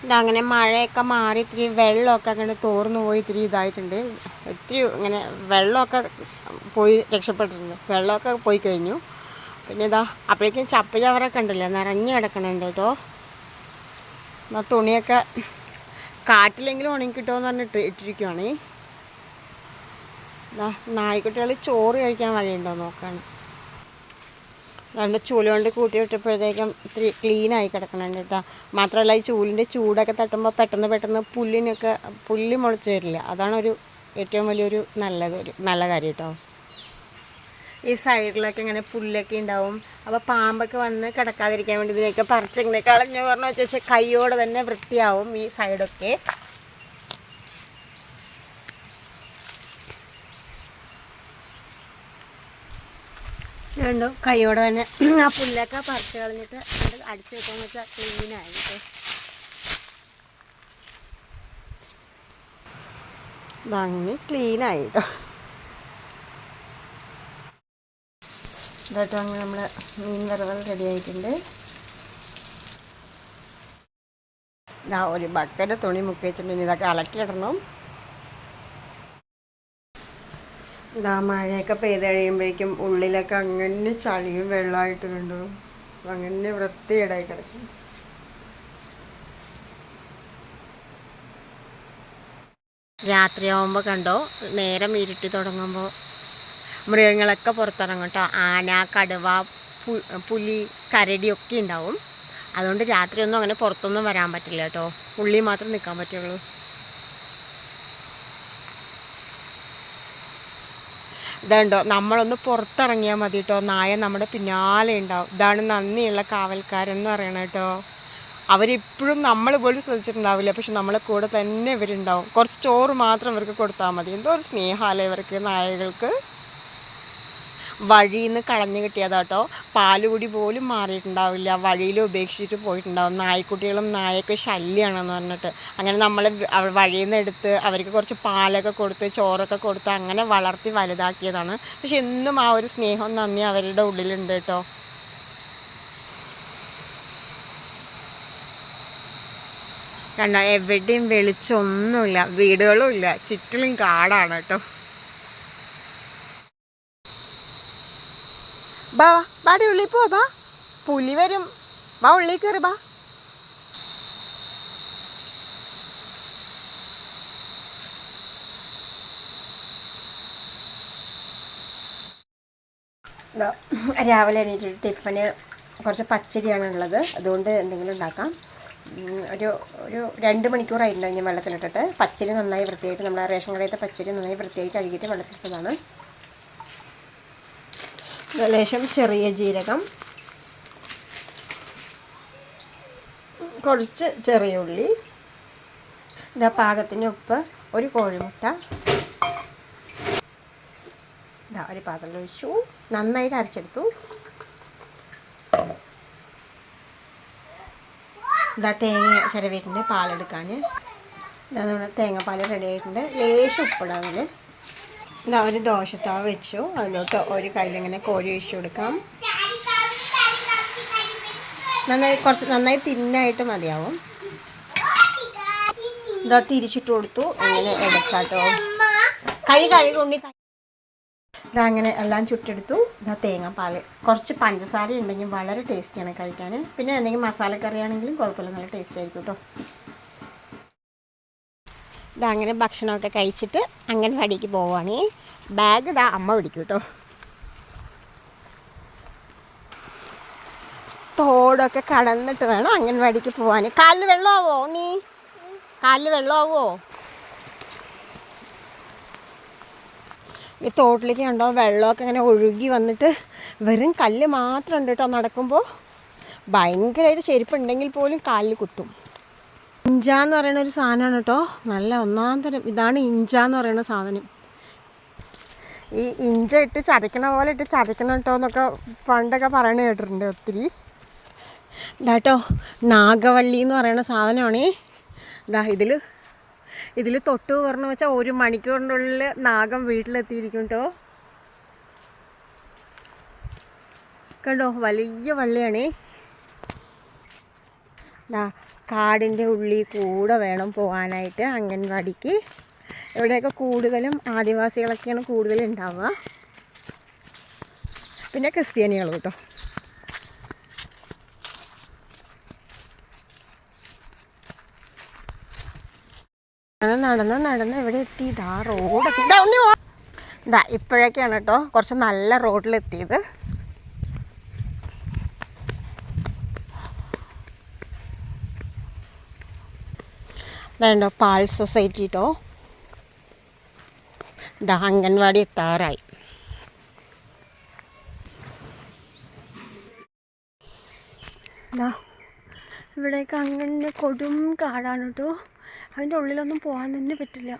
ഇതങ്ങനെ മഴയൊക്കെ മാറി ഇത്തിരി വെള്ളമൊക്കെ അങ്ങനെ തോർന്നു പോയി ഇത്തിരി ഇതായിട്ടുണ്ട്. ഇത്തിരി ഇങ്ങനെ വെള്ളമൊക്കെ പോയി രക്ഷപ്പെട്ടിട്ടുണ്ട്. വെള്ളമൊക്കെ പോയി കഴിഞ്ഞു. പിന്നെ ഇതാ അപ്പോഴേക്കും ചപ്പ് ചവറൊക്കെ ഉണ്ടല്ലോ നിറഞ്ഞു കിടക്കണുണ്ട് കേട്ടോ. തുണിയൊക്കെ കാറ്റിലെങ്കിലും ഉണങ്ങി കിട്ടുമെന്ന് പറഞ്ഞിട്ട് ഇട്ടിരിക്കുവാണ്. നായ്ക്കുട്ടികൾ ചോറ് കഴിക്കാൻ വഴിയുണ്ടോ നോക്കാണ്. രണ്ട് ചൂല് കൊണ്ട് കൂട്ടി വിട്ടപ്പോഴത്തേക്കും ഇത്തിരി ക്ലീനായി കിടക്കണുണ്ട് കേട്ടോ. മാത്രമല്ല ഈ ചൂലിൻ്റെ ചൂടൊക്കെ തട്ടുമ്പോൾ പെട്ടെന്ന് പുല്ല് മുളച്ച് വരില്ല. അതാണൊരു ഏറ്റവും വലിയൊരു നല്ല കാര്യം കേട്ടോ. ഈ സൈഡിലൊക്കെ ഇങ്ങനെ പുല്ലൊക്കെ ഉണ്ടാവും. അപ്പോൾ പാമ്പൊക്കെ വന്ന് കിടക്കാതിരിക്കാൻ വേണ്ടി ഇതിനൊക്കെ പറിച്ചിങ്ങനെ കളഞ്ഞു പറഞ്ഞു വെച്ചാൽ കൈയോടെ തന്നെ വൃത്തിയാവും ഈ സൈഡൊക്കെ. രണ്ടോ കൈയോടെ തന്നെ ആ പുല്ലൊക്കെ പറിച്ച് കളഞ്ഞിട്ട് അത് അടിച്ചു വെക്കാന്ന് വെച്ചാൽ ക്ലീനായിട്ട് ഭംഗി ക്ലീനായിട്ടോ. ഇതായിട്ട് അങ്ങനെ നമ്മൾ മീൻ വറവൽ റെഡി ആയിട്ടുണ്ട്. ഒരു ബക്കറ്റ് തുണി മുക്കി വെച്ചിട്ടുണ്ടെങ്കിൽ ഇതൊക്കെ അലക്കിയിടണം. ഇതാ മഴയൊക്കെ പെയ്ത് കഴിയുമ്പോഴേക്കും ഉള്ളിലൊക്കെ അങ്ങനെ ചളിയും വെള്ളമായിട്ട് കണ്ടു അങ്ങനെ വൃത്തികേടായി കിടക്കും. രാത്രിയാവുമ്പോൾ കണ്ടോ നേരം ഇരുട്ടി തുടങ്ങുമ്പോൾ മൃഗങ്ങളൊക്കെ പുറത്തിറങ്ങും കേട്ടോ. ആന, കടുവ, പുലി, കരടിയൊക്കെ ഉണ്ടാവും. അതുകൊണ്ട് രാത്രിയൊന്നും അങ്ങനെ പുറത്തൊന്നും വരാൻ പറ്റില്ല കേട്ടോ. ഉള്ളിൽ മാത്രം നിൽക്കാൻ പറ്റുള്ളൂ. ഇതുണ്ടോ നമ്മളൊന്ന് പുറത്തിറങ്ങിയാൽ മതി കേട്ടോ, നായ നമ്മുടെ പിന്നാലെ ഉണ്ടാവും. ഇതാണ് നന്ദിയുള്ള കാവൽക്കാരെന്ന് പറയണം കേട്ടോ. അവരിപ്പോഴും നമ്മൾ പോലും ശ്രദ്ധിച്ചിട്ടുണ്ടാവില്ല, പക്ഷെ നമ്മളെ കൂടെ തന്നെ ഇവരുണ്ടാവും. കുറച്ച് ചോറ് മാത്രം ഇവർക്ക് കൊടുത്താൽ മതി. എന്തോ ഒരു സ്നേഹമല്ലേ ഇവർക്ക്, നായകൾക്ക്. വഴിയിൽ നിന്ന് കളഞ്ഞു കിട്ടിയതാട്ടോ. പാലുകുടി പോലും മാറിയിട്ടുണ്ടാവില്ല, വഴിയിൽ ഉപേക്ഷിച്ചിട്ട് പോയിട്ടുണ്ടാവും. നായ്ക്കുട്ടികളും നായക്ക് ശല്യമാണെന്ന് പറഞ്ഞിട്ട് അങ്ങനെ നമ്മൾ വഴിയിൽ നിന്ന് എടുത്ത് അവർക്ക് കുറച്ച് പാലൊക്കെ കൊടുത്ത് ചോറൊക്കെ കൊടുത്ത് അങ്ങനെ വളർത്തി വലുതാക്കിയതാണ്. പക്ഷെ എന്നും ആ ഒരു സ്നേഹം നന്ദി അവരുടെ ഉള്ളിലുണ്ട് കേട്ടോ. കണ്ടോ എവിടെയും വെളിച്ചമൊന്നുമില്ല, വീടുകളും ഇല്ല, ചുറ്റിലും കാടാണ് കേട്ടോ. ബാ ബാടി ഉള്ളിൽ പോ, ബാ പുലി വരും, ബാ ഉള്ളിൽ കയറി ബാ. രാവിലെ എണീറ്റിട്ട് ടിഫന് കുറച്ച് പച്ചരിയാണ് ഉള്ളത്, അതുകൊണ്ട് എന്തെങ്കിലും ഉണ്ടാക്കാം. ഒരു 2 മണിക്കൂറായിട്ടുണ്ടാവും ഞാൻ വെള്ളത്തിലിട്ടിട്ട്. പച്ചരി നന്നായി വൃത്തിയായിട്ട്, നമ്മൾ റേഷൻ കടയിലത്തെ പച്ചരി നന്നായി വൃത്തിയായി കഴുകിയിട്ട് വെള്ളത്തിലിട്ടതാണ്. ലേശം ചെറിയ ജീരകം, കുറച്ച് ചെറിയ ഉള്ളി, ഇതാ പാകത്തിന് ഉപ്പ്, ഒരു കോഴിമുട്ട, ഇതാ ഒരു പാത്രം ഒഴിച്ചു, നന്നായിട്ട് അരച്ചെടുത്തു. ഇതാ തേങ്ങ ചിരവിയിട്ടുണ്ട് പാലെടുക്കാൻ. ഇതാ നമ്മുടെ തേങ്ങാപ്പാൽ റെഡി ആയിട്ടുണ്ട്. ലേശം ഉപ്പിടാം അതിൽ. ഇതാ ഒരു ദോശത്താവ് വെച്ചു, അതിലോട്ട് ഒരു കയ്യിലിങ്ങനെ കോരി ഒഴിച്ചു കൊടുക്കാം. നന്നായി തിന്നായിട്ട് മതിയാവും. ഇതാ തിരിച്ചിട്ട് കൊടുത്തു, അങ്ങനെ എടുക്കാട്ടോ. കൈ കഴുകുണ്ടി. ഇതാ അങ്ങനെ എല്ലാം ചുട്ടെടുത്തു. ഇതാ തേങ്ങാപ്പാൽ, കുറച്ച് പഞ്ചസാര ഉണ്ടെങ്കിൽ വളരെ ടേസ്റ്റിയാണ് കഴിക്കാൻ. പിന്നെ എന്തെങ്കിലും മസാലക്കറി ആണെങ്കിലും കുഴപ്പമില്ല, നല്ല ടേസ്റ്റ് ആയിരിക്കും കേട്ടോ. ഇതങ്ങനെ ഭക്ഷണമൊക്കെ കഴിച്ചിട്ട് അംഗൻവാടിക്ക് പോവുകയാണ്. ബാഗ് ഇതാ അമ്മ പിടിക്കും കേട്ടോ. തോടൊക്കെ കടന്നിട്ട് വേണം അംഗൻവാടിക്ക് പോവാൻ. കാലിൽ വെള്ളമാവോ നീ? കാലിൽ വെള്ളമാവോ? ഈ തോട്ടിലേക്ക് കണ്ടോ വെള്ളമൊക്കെ ഇങ്ങനെ ഒഴുകി വന്നിട്ട് വെറും കല്ല് മാത്രം ഉണ്ട് കേട്ടോ. നടക്കുമ്പോൾ ഭയങ്കരമായിട്ട് ചെരുപ്പുണ്ടെങ്കിൽ പോലും കാലിൽ കുത്തും. ഇഞ്ചാന്ന് പറയുന്ന ഒരു സാധനമാണ് കേട്ടോ, നല്ല ഒന്നാം തരം. ഇതാണ് ഇഞ്ചാന്ന് പറയുന്ന സാധനം. ഈ ഇഞ്ച ഇട്ട് ചതയ്ക്കണ പോലെ ഇട്ട് ചതയ്ക്കണം കേട്ടോ എന്നൊക്കെ പണ്ടൊക്കെ പറയണ കേട്ടിട്ടുണ്ട് ഒത്തിരി. ഇതാട്ടോ നാഗവള്ളി എന്ന് പറയുന്ന സാധനമാണ്. ഇതാ ഇതിൽ തൊട്ട് പറഞ്ഞു വെച്ചാൽ 1 മണിക്കൂറിനുള്ളിൽ നാഗം വീട്ടിലെത്തിയിരിക്കും കേട്ടോ. കണ്ടോ വലിയ വള്ളിയാണ്. കാടിൻ്റെ ഉള്ളിൽ കൂടെ വേണം പോകാനായിട്ട് അംഗൻവാടിക്ക്. ഇവിടെയൊക്കെ കൂടുതലും ആദിവാസികളൊക്കെയാണ് കൂടുതൽ ഉണ്ടാവുക, പിന്നെ ക്രിസ്ത്യാനികൾ കേട്ടോ. നടന്ന് ഇവിടെ എത്തി. ഇതാ റോഡൊക്കെ ഇതാ ഇപ്പോഴൊക്കെയാണ് കേട്ടോ കുറച്ച് നല്ല റോഡിലെത്തിയത്. വേണ്ടോ പാൽ സൊസൈറ്റി കേട്ടോ. ഇതാ അംഗൻവാടി എത്താറായി. ഇവിടേക്ക് അങ്ങനെ കൊടും കാടാണ് കേട്ടോ. അതിൻ്റെ ഉള്ളിലൊന്നും പോകാൻ തന്നെ പറ്റില്ല.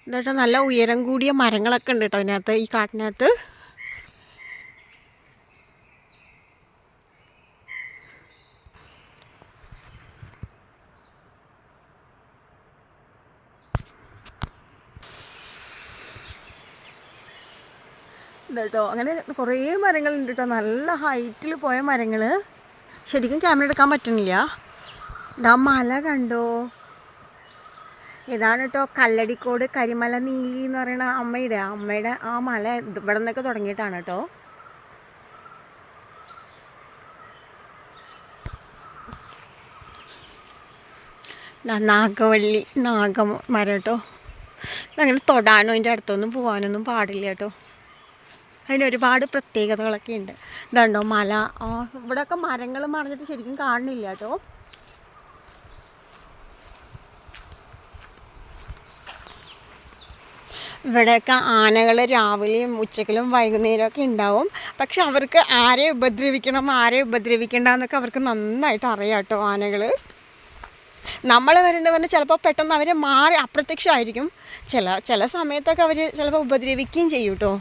എന്നിട്ട് നല്ല ഉയരം കൂടിയ മരങ്ങളൊക്കെ ഉണ്ട് കേട്ടോ അതിനകത്ത്, ഈ കാട്ടിനകത്ത്. കേട്ടോ അങ്ങനെ കുറേ മരങ്ങളുണ്ട് കേട്ടോ, നല്ല ഹൈറ്റിൽ പോയ മരങ്ങൾ. ശരിക്കും ക്യാമറ എടുക്കാൻ പറ്റണില്ല. ഇതാ മല കണ്ടോ. ഇതാണ് കേട്ടോ കല്ലടിക്കോട് കരിമല നീലി എന്ന് പറയുന്ന അമ്മയുടെ ആ മല ഇവിടെ നിന്നൊക്കെ തുടങ്ങിയിട്ടാണ് കേട്ടോ. നാഗവള്ളി നാഗമരം കേട്ടോ. അങ്ങനെ തൊടാനോ അതിൻ്റെ അടുത്തൊന്നും പോകാനൊന്നും പാടില്ല കേട്ടോ. അതിനൊരുപാട് പ്രത്യേകതകളൊക്കെ ഉണ്ട്. ഇതുണ്ടോ മല. ഇവിടെയൊക്കെ മരങ്ങൾ മറിഞ്ഞിട്ട് ശരിക്കും കാണുന്നില്ല കേട്ടോ. ഇവിടെയൊക്കെ ആനകൾ രാവിലെയും ഉച്ചക്കിലും വൈകുന്നേരമൊക്കെ ഉണ്ടാവും. പക്ഷെ അവർക്ക് ആരെ ഉപദ്രവിക്കണം ആരെ ഉപദ്രവിക്കേണ്ടെന്നൊക്കെ അവർക്ക് നന്നായിട്ട് അറിയാം കേട്ടോ ആനകൾ. നമ്മൾ വരേണ്ടത് പറഞ്ഞാൽ ചിലപ്പോൾ പെട്ടെന്ന് അവർ മാറി അപ്രത്യക്ഷമായിരിക്കും. ചില സമയത്തൊക്കെ അവർ ചിലപ്പോൾ ഉപദ്രവിക്കുകയും ചെയ്യും കേട്ടോ.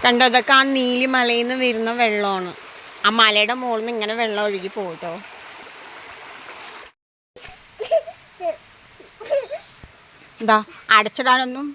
കണ്ടോ അതൊക്കെ ആ നീലി മലയിൽ നിന്ന് വരുന്ന വെള്ളമാണ്. ആ മലയുടെ മുകളിൽ നിന്ന് ഇങ്ങനെ വെള്ളം ഒഴുകി പോകട്ടോ. എന്താ അടച്ചിടാനൊന്നും